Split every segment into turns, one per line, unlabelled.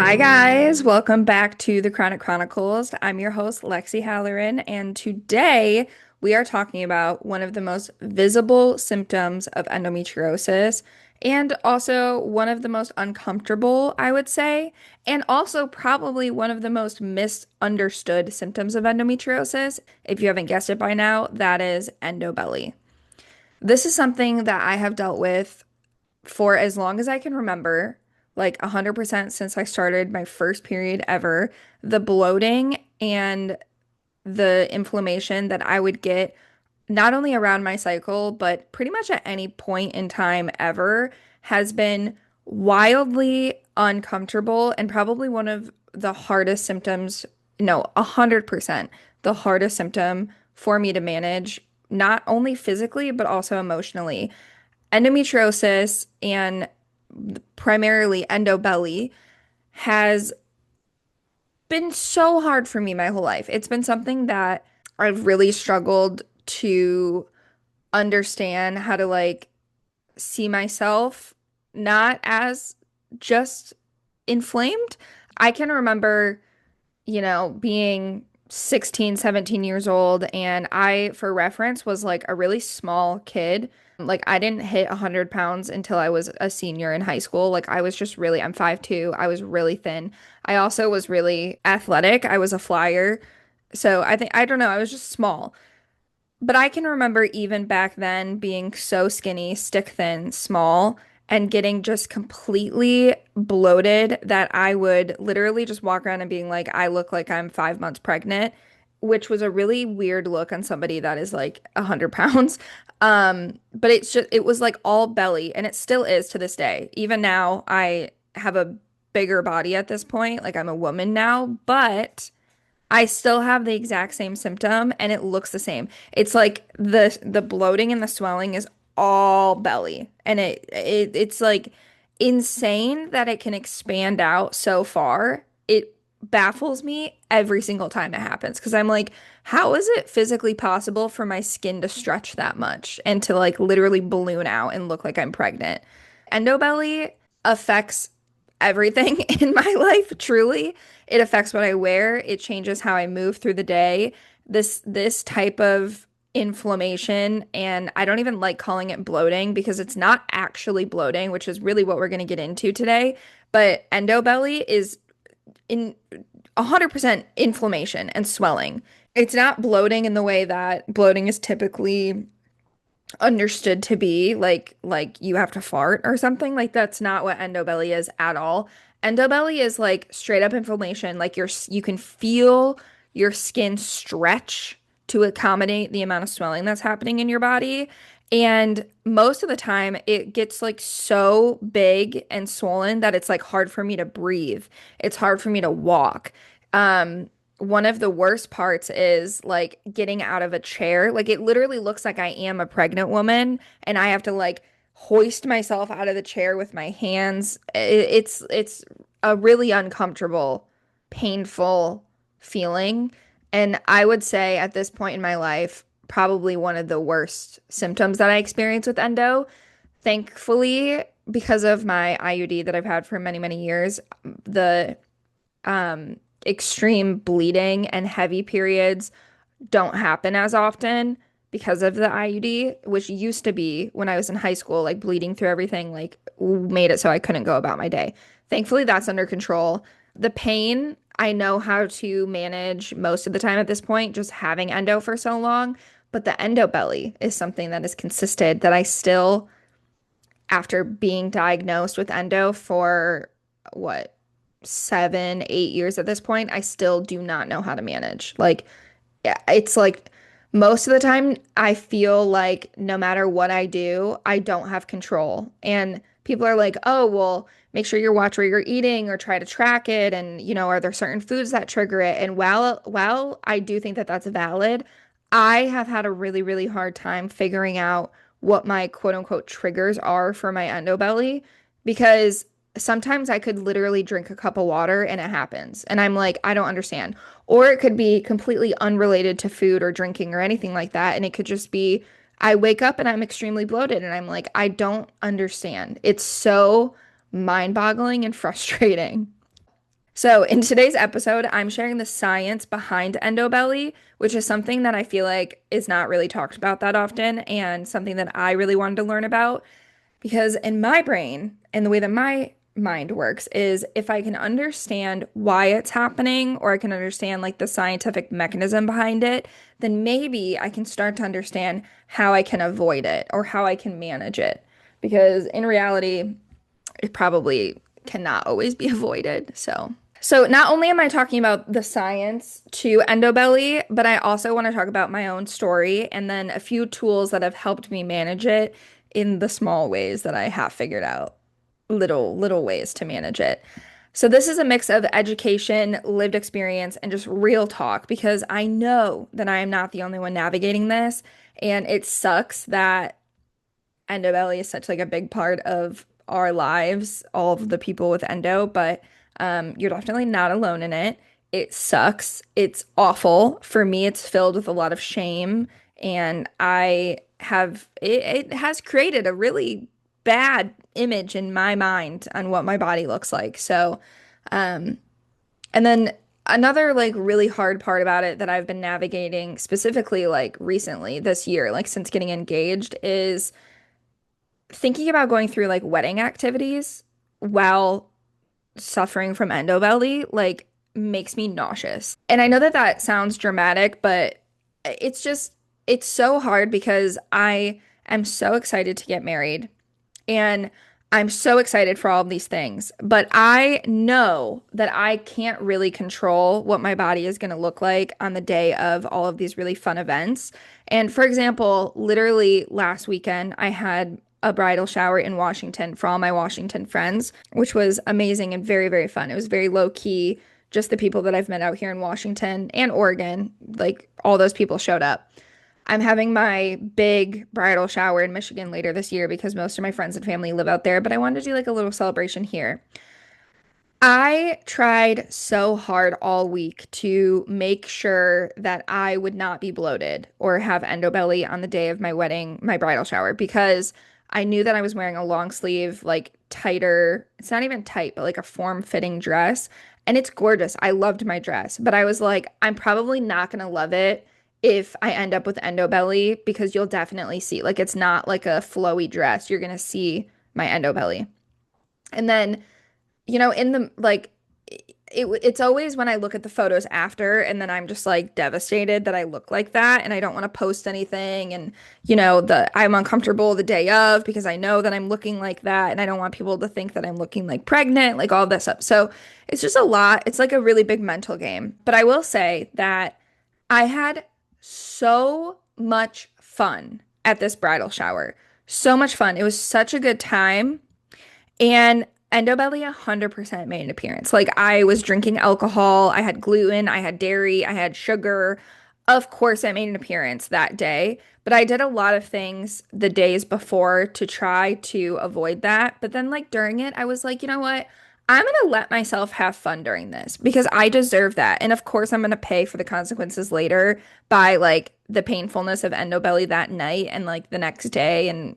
Hi guys, welcome back to the Chronic Chronicles. I'm your host Lexi Halloran, and today we are talking about one of the most visible symptoms of endometriosis and also one of the most uncomfortable, I would say, and also probably one of the most misunderstood symptoms of endometriosis. If you haven't guessed it by now, that is endobelly. This is something that I have dealt with for as long as I can remember, like 100% since I started my first period ever. The bloating and the inflammation that I would get not only around my cycle, but pretty much at any point in time ever has been wildly uncomfortable and probably one of the hardest symptoms, no, 100% the hardest symptom for me to manage, not only physically, but also emotionally. Endometriosis and primarily endobelly has been so hard for me my whole life. It's been something that I've really struggled to understand how to see myself not as just inflamed. I can remember, being 16, 17 years old, and I, for reference, was like a really small kid. Like, I didn't hit 100 pounds until I was a senior in high school. Like, I was just really, I'm 5'2". I was really thin. I also was really athletic. I was a flyer. So I don't know, I was just small. But I can remember even back then being so skinny, stick thin, small, and getting just completely bloated that I would literally just walk around and being like, I look like I'm 5 months pregnant, which was a really weird look on somebody that is like 100 pounds. But it was like all belly, and it still is to this day. Even now, I have a bigger body at this point. Like I'm a woman now, but I still have the exact same symptom and it looks the same. It's like the bloating and the swelling is all belly. And it's like insane that it can expand out so far. It baffles me every single time it happens because I'm like, how is it physically possible for my skin to stretch that much and to like literally balloon out and look like I'm pregnant? Endobelly affects everything in my life, truly. It affects what I wear. It changes how I move through the day. This type of inflammation, and I don't even like calling it bloating because it's not actually bloating, which is really what we're going to get into today. But endobelly is in 100% inflammation and swelling. It's not bloating in the way that bloating is typically understood to be like you have to fart or something. Like that's not what endobelly is at all. Endobelly is like straight up inflammation. Like you can feel your skin stretch to accommodate the amount of swelling that's happening in your body. And most of the time it gets like so big and swollen that it's like hard for me to breathe. It's hard for me to walk. One of the worst parts is like getting out of a chair. Like it literally looks like I am a pregnant woman and I have to like hoist myself out of the chair with my hands. It's a really uncomfortable, painful feeling. And I would say at this point in my life, probably one of the worst symptoms that I experience with endo. Thankfully, because of my IUD that I've had for many, many years, the extreme bleeding and heavy periods don't happen as often because of the IUD, which used to be when I was in high school, like bleeding through everything, like made it so I couldn't go about my day. Thankfully, that's under control. The pain, I know how to manage most of the time at this point, just having endo for so long. But the endo belly is something that is consistent that I still, after being diagnosed with endo for what, 7, 8 years at this point, I still do not know how to manage. Like, yeah, it's like most of the time, I feel like no matter what I do, I don't have control. And people are like, oh, well, make sure you watch where you're eating or try to track it. And, are there certain foods that trigger it? And while I do think that that's valid, I have had a really, really hard time figuring out what my quote unquote triggers are for my endobelly because sometimes I could literally drink a cup of water and it happens. And I'm like, I don't understand. Or it could be completely unrelated to food or drinking or anything like that. And it could just be I wake up and I'm extremely bloated and I'm like, I don't understand. It's so mind-boggling and frustrating. So, in today's episode, I'm sharing the science behind endobelly, which is something that I feel like is not really talked about that often and something that I really wanted to learn about because in my brain and the way that my mind works is if I can understand why it's happening or I can understand like the scientific mechanism behind it, then maybe I can start to understand how I can avoid it or how I can manage it. Because in reality, it probably cannot always be avoided. So not only am I talking about the science to endobelly, but I also want to talk about my own story and then a few tools that have helped me manage it in the small ways that I have figured out, little ways to manage it. So this is a mix of education, lived experience, and just real talk because I know that I am not the only one navigating this, and it sucks that endobelly is such like a big part of our lives, all of the people with endo, but you're definitely not alone in it. It sucks. It's awful. For me, it's filled with a lot of shame, and it has created a really bad image in my mind on what my body looks like. Um, and then another like really hard part about it that I've been navigating specifically like recently this year, like since getting engaged, is thinking about going through like wedding activities while suffering from endobelly like makes me nauseous. And I know that that sounds dramatic, but it's just it's so hard because I am so excited to get married. And I'm so excited for all of these things, but I know that I can't really control what my body is going to look like on the day of all of these really fun events. And for example, literally last weekend, I had a bridal shower in Washington for all my Washington friends, which was amazing and very, very fun. It was very low key, just the people that I've met out here in Washington and Oregon, like all those people showed up. I'm having my big bridal shower in Michigan later this year because most of my friends and family live out there, but I wanted to do like a little celebration here. I tried so hard all week to make sure that I would not be bloated or have endobelly on the day of my wedding, my bridal shower, because I knew that I was wearing a long sleeve, like tighter, it's not even tight, but like a form-fitting dress. And it's gorgeous. I loved my dress, but I was like, I'm probably not gonna love it if I end up with endobelly because you'll definitely see, like, it's not like a flowy dress. You're gonna see my endobelly. And then in the like it's always when I look at the photos after and then I'm just like devastated that I look like that and I don't want to post anything and the I'm uncomfortable the day of because I know that I'm looking like that and I don't want people to think that I'm looking like pregnant, like all this stuff. So it's just a lot. It's like a really big mental game. But I will say that I had so much fun at this bridal shower. So much fun. It was such a good time. And Endobelly 100% made an appearance. Like I was drinking alcohol, I had gluten, I had dairy, I had sugar. Of course, it made an appearance that day, but I did a lot of things the days before to try to avoid that. But then, like during it, I was like, you know what? I'm gonna let myself have fun during this because I deserve that. And of course, I'm gonna pay for the consequences later by like the painfulness of endobelly that night and like the next day and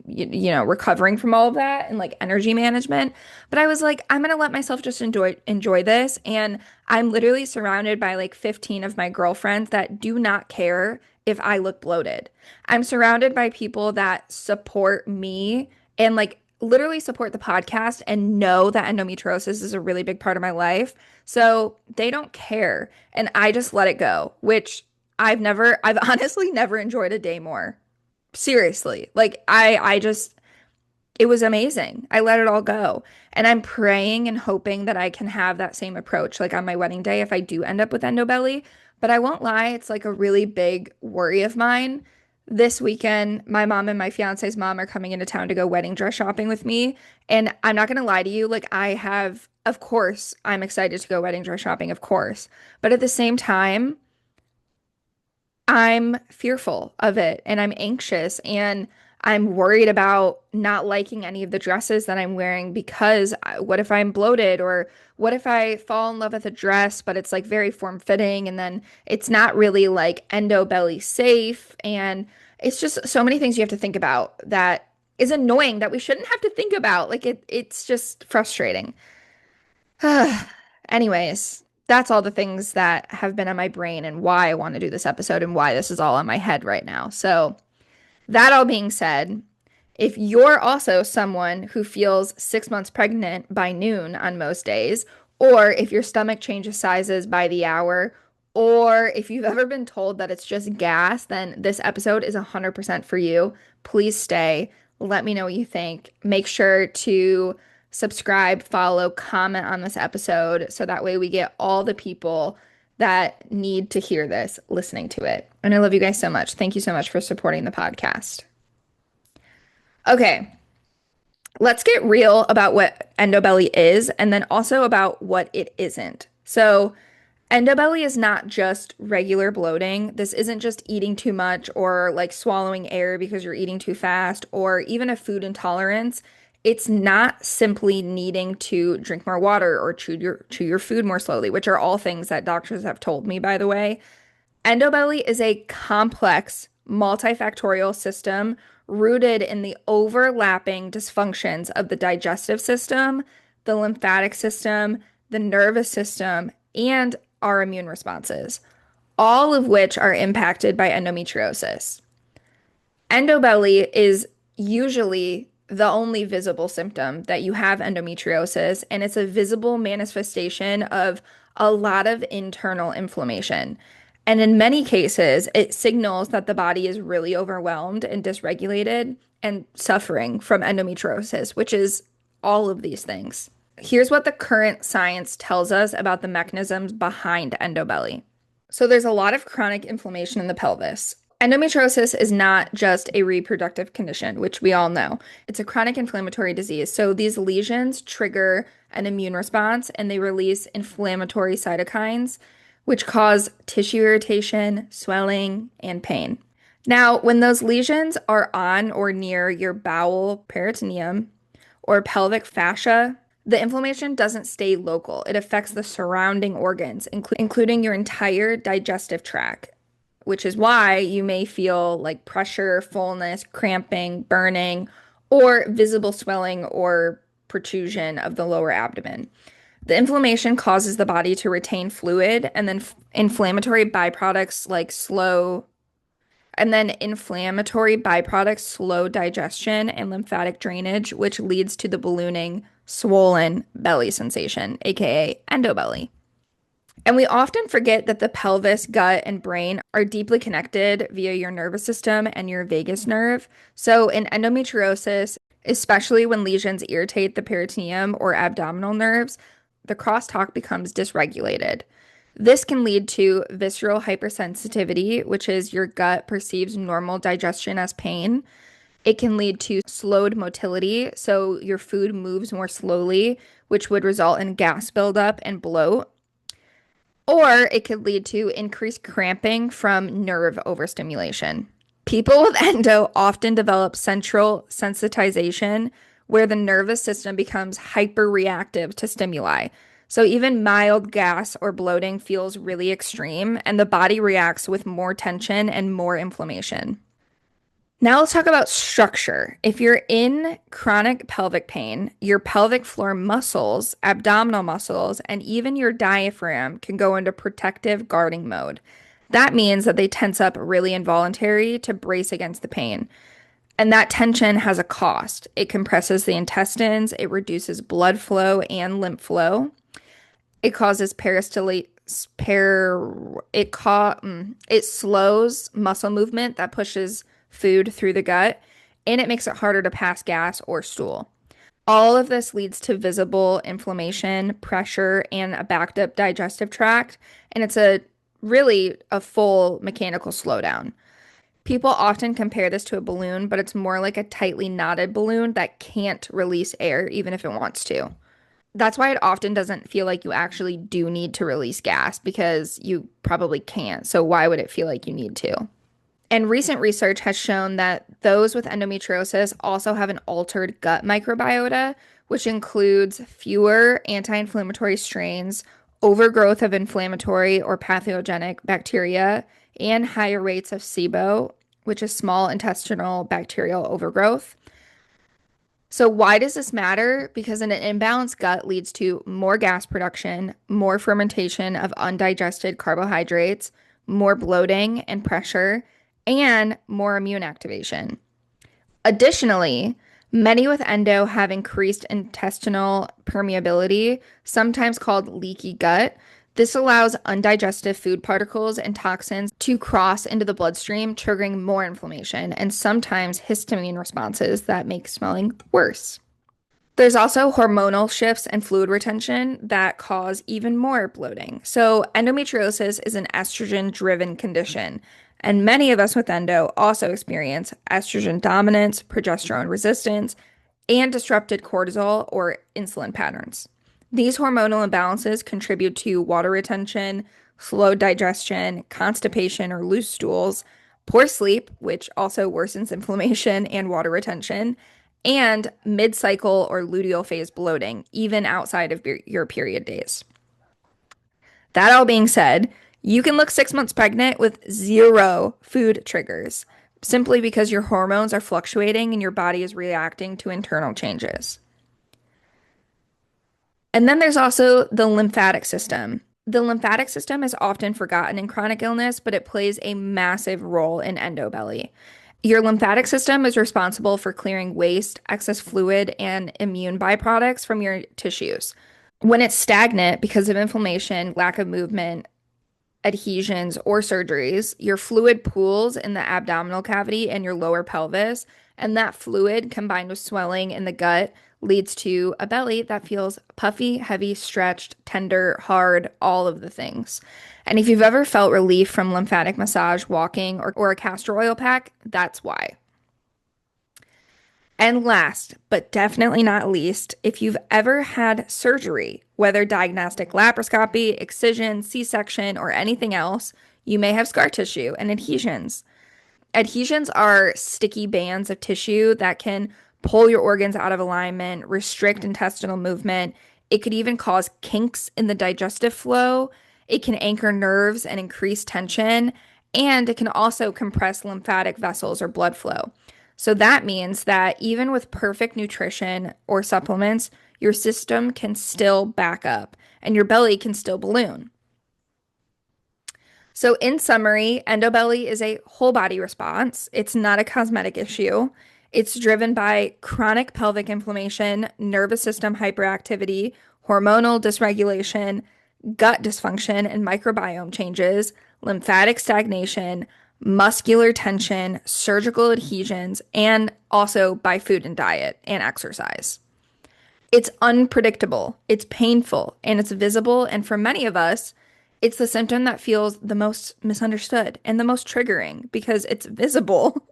recovering from all of that and like energy management. But I was like, I'm gonna let myself just enjoy this. And I'm literally surrounded by like 15 of my girlfriends that do not care if I look bloated. I'm surrounded by people that support me and like literally support the podcast and know that endometriosis is a really big part of my life. So they don't care. And I just let it go, which I've honestly never enjoyed a day more. Seriously. Like I just, it was amazing. I let it all go. And I'm praying and hoping that I can have that same approach like on my wedding day if I do end up with endobelly. But I won't lie, it's like a really big worry of mine. This weekend, my mom and my fiance's mom are coming into town to go wedding dress shopping with me. And I'm not gonna lie to you, like of course, I'm excited to go wedding dress shopping, of course. But at the same time, I'm fearful of it and I'm anxious and I'm worried about not liking any of the dresses that I'm wearing because what if I'm bloated or what if I fall in love with a dress but it's like very form-fitting and then it's not really like endo belly safe and it's just so many things you have to think about that is annoying that we shouldn't have to think about. Like it's just frustrating. Anyways, that's all the things that have been on my brain and why I want to do this episode and why this is all on my head right now. So, that all being said, if you're also someone who feels 6 months pregnant by noon on most days, or if your stomach changes sizes by the hour, or if you've ever been told that it's just gas, then this episode is 100% for you. Please stay. Let me know what you think. Make sure to subscribe, follow, comment on this episode so that way we get all the people that need to hear this listening to it. And I love you guys so much. Thank you so much for supporting the podcast. Okay, let's get real about what endobelly is and then also about what it isn't. So, endobelly is not just regular bloating. This isn't just eating too much or like swallowing air because you're eating too fast or even a food intolerance. It's not simply needing to drink more water or chew your food more slowly, which are all things that doctors have told me, by the way. Endobelly is a complex, multifactorial system rooted in the overlapping dysfunctions of the digestive system, the lymphatic system, the nervous system, and our immune responses, all of which are impacted by endometriosis. Endobelly is usually the only visible symptom that you have endometriosis, and it's a visible manifestation of a lot of internal inflammation. And in many cases, it signals that the body is really overwhelmed and dysregulated and suffering from endometriosis, which is all of these things. Here's what the current science tells us about the mechanisms behind endobelly. So there's a lot of chronic inflammation in the pelvis. Endometriosis is not just a reproductive condition, which we all know. It's a chronic inflammatory disease. So these lesions trigger an immune response and they release inflammatory cytokines, which cause tissue irritation, swelling, and pain. Now, when those lesions are on or near your bowel peritoneum or pelvic fascia, the inflammation doesn't stay local. It affects the surrounding organs, including your entire digestive tract, which is why you may feel like pressure, fullness, cramping, burning, or visible swelling or protrusion of the lower abdomen. The inflammation causes the body to retain fluid, and then inflammatory byproducts slow digestion and lymphatic drainage, which leads to the ballooning, swollen belly sensation, aka endobelly. And we often forget that the pelvis, gut, and brain are deeply connected via your nervous system and your vagus nerve. So in endometriosis, especially when lesions irritate the peritoneum or abdominal nerves, the crosstalk becomes dysregulated. This can lead to visceral hypersensitivity, which is your gut perceives normal digestion as pain. It can lead to slowed motility, so your food moves more slowly, which would result in gas buildup and bloat. Or it could lead to increased cramping from nerve overstimulation. People with endo often develop central sensitization, where the nervous system becomes hyperreactive to stimuli. So even mild gas or bloating feels really extreme, and the body reacts with more tension and more inflammation. Now let's talk about structure. If you're in chronic pelvic pain, your pelvic floor muscles, abdominal muscles, and even your diaphragm can go into protective guarding mode. That means that they tense up really involuntary to brace against the pain. And that tension has a cost. It compresses the intestines, it reduces blood flow and lymph flow. It causes it slows muscle movement that pushes food through the gut, and it makes it harder to pass gas or stool. All of this leads to visible inflammation, pressure, and a backed up digestive tract, and it's really a full mechanical slowdown. People often compare this to a balloon, but it's more like a tightly knotted balloon that can't release air even if it wants to. That's why it often doesn't feel like you actually do need to release gas because you probably can't. So why would it feel like you need to? And recent research has shown that those with endometriosis also have an altered gut microbiota, which includes fewer anti-inflammatory strains, overgrowth of inflammatory or pathogenic bacteria, and higher rates of SIBO, which is small intestinal bacterial overgrowth. So, why does this matter? Because an imbalanced gut leads to more gas production, more fermentation of undigested carbohydrates, more bloating and pressure, and more immune activation. Additionally, many with endo have increased intestinal permeability, sometimes called leaky gut. This allows undigested food particles and toxins to cross into the bloodstream, triggering more inflammation and sometimes histamine responses that make swelling worse. There's also hormonal shifts and fluid retention that cause even more bloating. So, endometriosis is an estrogen driven condition. And many of us with endo also experience estrogen dominance, progesterone resistance, and disrupted cortisol or insulin patterns. These hormonal imbalances contribute to water retention, slow digestion, constipation or loose stools, poor sleep, which also worsens inflammation and water retention, and mid-cycle or luteal phase bloating, even outside of your period days. That all being said, you can look 6 months pregnant with zero food triggers, simply because your hormones are fluctuating and your body is reacting to internal changes. And then there's also the lymphatic system. The lymphatic system is often forgotten in chronic illness, but it plays a massive role in endobelly. Your lymphatic system is responsible for clearing waste, excess fluid, and immune byproducts from your tissues. When it's stagnant because of inflammation, lack of movement, adhesions, or surgeries, your fluid pools in the abdominal cavity and your lower pelvis, and that fluid combined with swelling in the gut leads to a belly that feels puffy, heavy, stretched, tender, hard, all of the things. And if you've ever felt relief from lymphatic massage, walking, or a castor oil pack, that's why. And last, but definitely not least, if you've ever had surgery, whether diagnostic laparoscopy, excision, C-section, or anything else, you may have scar tissue and adhesions. Adhesions are sticky bands of tissue that can pull your organs out of alignment, restrict intestinal movement. It could even cause kinks in the digestive flow. It can anchor nerves and increase tension, and it can also compress lymphatic vessels or blood flow. So that means that even with perfect nutrition or supplements, your system can still back up and your belly can still balloon. So, in summary, endobelly is a whole body response. It's not a cosmetic issue. It's driven by chronic pelvic inflammation, nervous system hyperactivity, hormonal dysregulation, gut dysfunction and microbiome changes, lymphatic stagnation, muscular tension, surgical adhesions, and also by food and diet and exercise. It's unpredictable, it's painful, and it's visible. And for many of us, it's the symptom that feels the most misunderstood and the most triggering because it's visible.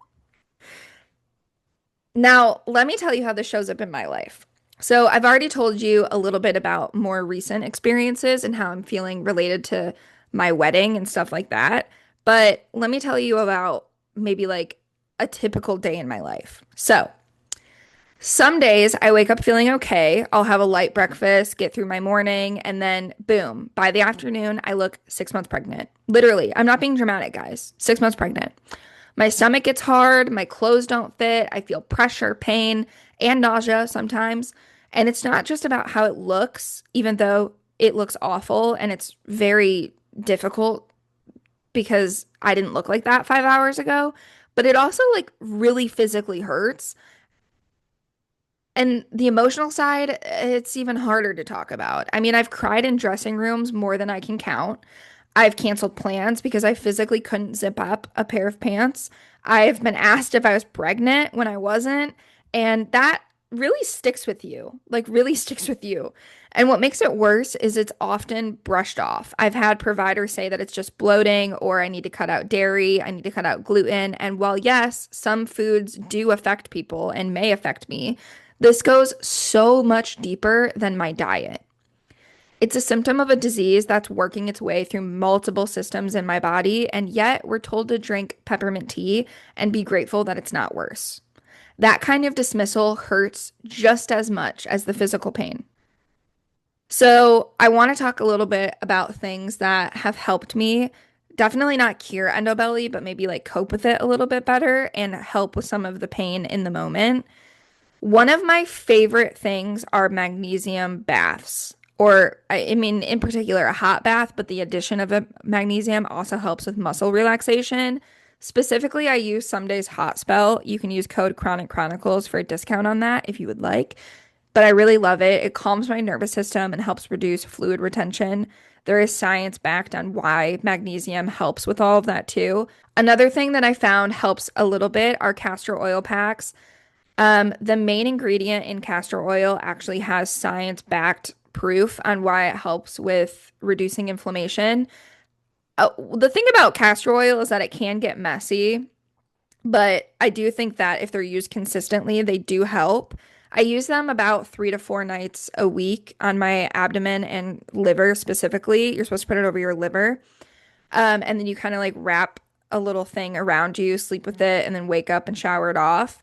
Now, let me tell you how this shows up in my life. So, I've already told you a little bit about more recent experiences and how I'm feeling related to my wedding and stuff like that. But let me tell you about maybe like a typical day in my life. So, some days I wake up feeling okay. I'll have a light breakfast, get through my morning, and then boom, by the afternoon, I look 6 months pregnant. Literally, I'm not being dramatic, guys. 6 months pregnant. My stomach gets hard, my clothes don't fit, I feel pressure, pain, and nausea sometimes. And it's not just about how it looks, even though it looks awful and it's very difficult because I didn't look like that 5 hours ago, but it also like really physically hurts. And the emotional side, it's even harder to talk about. I mean, I've cried in dressing rooms more than I can count. I've canceled plans because I physically couldn't zip up a pair of pants. I've been asked if I was pregnant when I wasn't. And that really sticks with you, like, really sticks with you. And what makes it worse is it's often brushed off. I've had providers say that it's just bloating, or I need to cut out dairy, I need to cut out gluten. And while, yes, some foods do affect people and may affect me, this goes so much deeper than my diet. It's a symptom of a disease that's working its way through multiple systems in my body, and yet we're told to drink peppermint tea and be grateful that it's not worse. That kind of dismissal hurts just as much as the physical pain. So, I want to talk a little bit about things that have helped me. Definitely not cure endobelly, but maybe like cope with it a little bit better and help with some of the pain in the moment. One of my favorite things are magnesium baths, or I mean, in particular, a hot bath, but the addition of a magnesium also helps with muscle relaxation. Specifically, I use some days Hot Spell. You can use code Chronic Chronicles for a discount on that if you would like. But I really love it. It calms my nervous system and helps reduce fluid retention. There is science backed on why magnesium helps with all of that too. Another thing that I found helps a little bit are castor oil packs. The main ingredient in castor oil actually has science-backed proof on why it helps with reducing inflammation. The thing about castor oil is that it can get messy, but I do think that if they're used consistently, they do help. I use them about 3 to 4 nights a week on my abdomen and liver specifically. You're supposed to put it over your liver. And then you kind of like wrap a little thing around you, sleep with it, and then wake up and shower it off.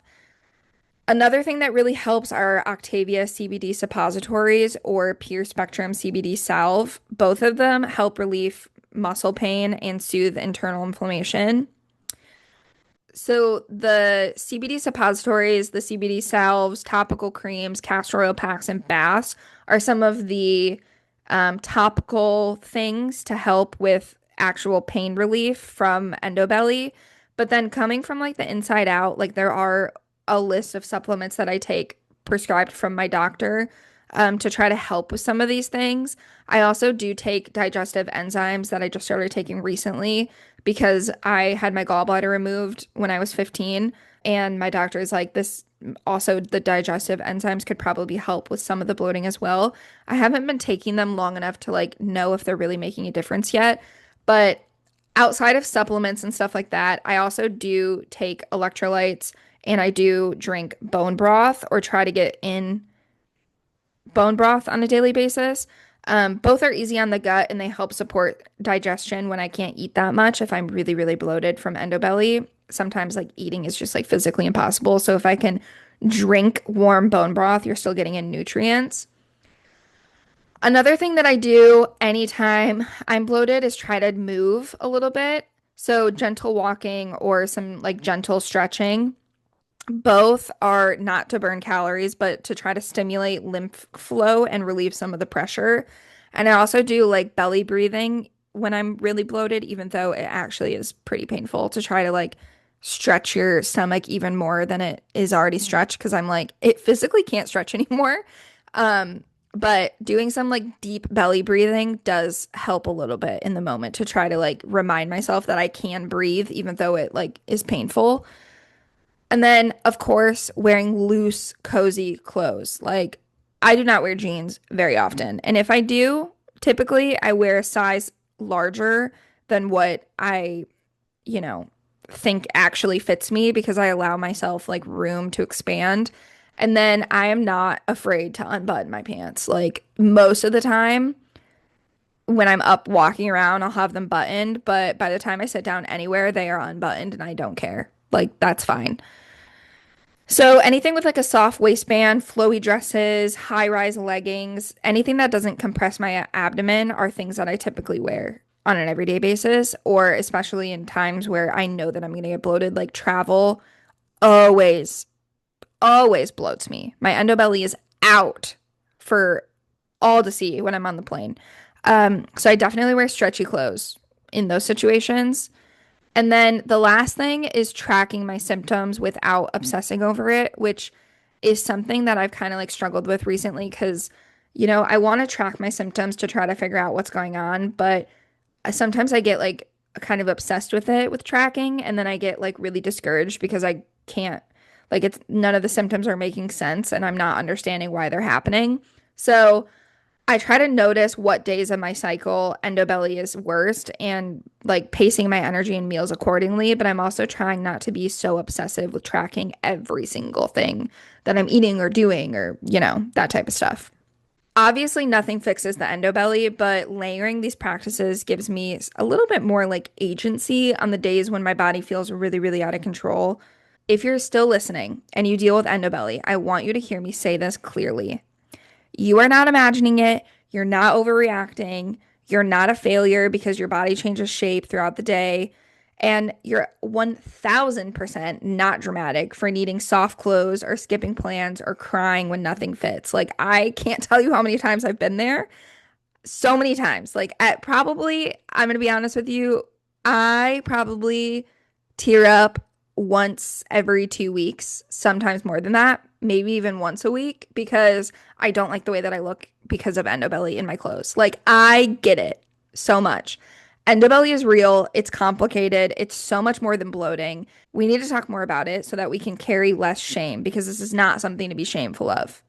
Another thing that really helps are Octavia CBD suppositories or Pure Spectrum CBD salve. Both of them help relieve muscle pain and soothe internal inflammation. So the CBD suppositories, the CBD salves, topical creams, castor oil packs, and baths are some of the topical things to help with actual pain relief from endobelly. But then coming from like the inside out, like there are a list of supplements that I take prescribed from my doctor to try to help with some of these things. I also do take digestive enzymes that I just started taking recently because I had my gallbladder removed when I was 15. And my doctor is like, this also, the digestive enzymes could probably help with some of the bloating as well. I haven't been taking them long enough to like know if they're really making a difference yet. But outside of supplements and stuff like that, I also do take electrolytes and I do drink bone broth or try to get in bone broth on a daily basis. Both are easy on the gut and they help support digestion when I can't eat that much. If I'm really, really bloated from endobelly, sometimes like eating is just like physically impossible. So if I can drink warm bone broth, you're still getting in nutrients. Another thing that I do anytime I'm bloated is try to move a little bit. So gentle walking or some like gentle stretching. Both are not to burn calories, but to try to stimulate lymph flow and relieve some of the pressure. And I also do like belly breathing when I'm really bloated, even though it actually is pretty painful to try to like stretch your stomach even more than it is already stretched because I'm like, it physically can't stretch anymore. Um, but doing some like deep belly breathing does help a little bit in the moment to try to like remind myself that I can breathe, even though it like is painful. And then, of course, wearing loose, cozy clothes. Like, I do not wear jeans very often. And if I do, typically I wear a size larger than what I, you know, think actually fits me because I allow myself like room to expand. And then I am not afraid to unbutton my pants. Like, most of the time when I'm up walking around, I'll have them buttoned. But by the time I sit down anywhere, they are unbuttoned and I don't care. Like, that's fine. So anything with like a soft waistband, flowy dresses, high-rise leggings, anything that doesn't compress my abdomen are things that I typically wear on an everyday basis, or especially in times where I know that I'm gonna get bloated, like travel always, always bloats me. My endobelly is out for all to see when I'm on the plane. So I definitely wear stretchy clothes in those situations. And then the last thing is tracking my symptoms without obsessing over it, which is something that I've kind of like struggled with recently because, I want to track my symptoms to try to figure out what's going on, but sometimes I get like kind of obsessed with it with tracking, and then I get like really discouraged because I can't, like, it's none of the symptoms are making sense and I'm not understanding why they're happening. So, I try to notice what days of my cycle endobelly is worst and like pacing my energy and meals accordingly. But I'm also trying not to be so obsessive with tracking every single thing that I'm eating or doing or, that type of stuff. Obviously, nothing fixes the endobelly, but layering these practices gives me a little bit more like agency on the days when my body feels really, really out of control. If you're still listening and you deal with endobelly, I want you to hear me say this clearly. You are not imagining it. You're not overreacting. You're not a failure because your body changes shape throughout the day. And you're 1000% not dramatic for needing soft clothes or skipping plans or crying when nothing fits. Like, I can't tell you how many times I've been there. So many times. Like, at probably, I'm going to be honest with you, I probably tear up once every 2 weeks, sometimes more than that, maybe even once a week, because I don't like the way that I look because of endobelly in my clothes. Like, I get it so much. Endobelly is real, it's complicated, it's so much more than bloating. We need to talk more about it so that we can carry less shame because this is not something to be shameful of.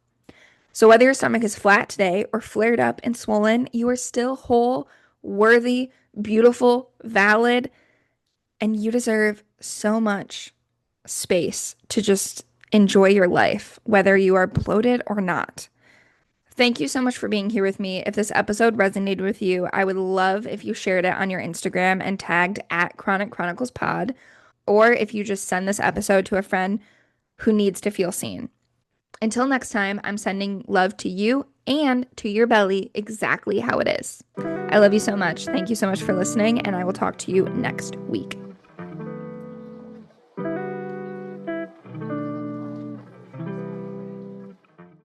So, whether your stomach is flat today or flared up and swollen, you are still whole, worthy, beautiful, valid, and you deserve so much space to just enjoy your life, whether you are bloated or not. Thank you so much for being here with me. If this episode resonated with you, I would love if you shared it on your Instagram and tagged at Chronic Chronicles Pod, or if you just send this episode to a friend who needs to feel seen. Until next time, I'm sending love to you and to your belly exactly how it is. I love you so much. Thank you so much for listening, and I will talk to you next week.